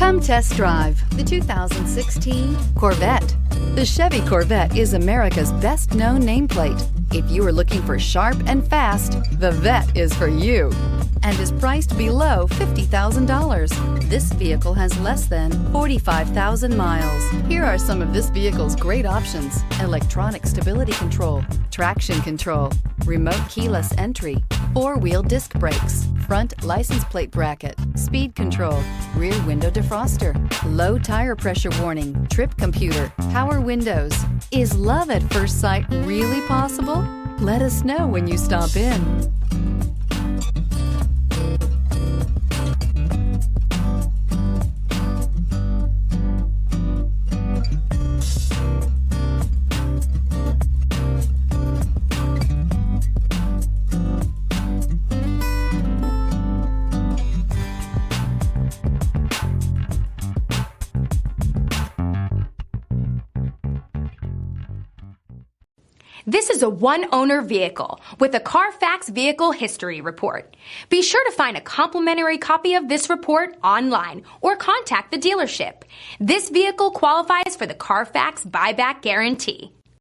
Come test drive the 2016 Corvette. The Chevy Corvette is America's best-known nameplate. If you are looking for sharp and fast, the Vette is for you and is priced below $50,000. This vehicle has less than 45,000 miles. Here are some of this vehicle's great options: electronic stability control, traction control, remote keyless entry, four-wheel disc brakes, front license plate bracket, speed control, rear window defroster, low tire pressure warning, trip computer, power windows. Is love at first sight really possible? Let us know when you stop in. This is a one-owner vehicle with a Carfax Vehicle History Report. Be sure to find a complimentary copy of this report online or contact the dealership. This vehicle qualifies for the Carfax Buyback Guarantee.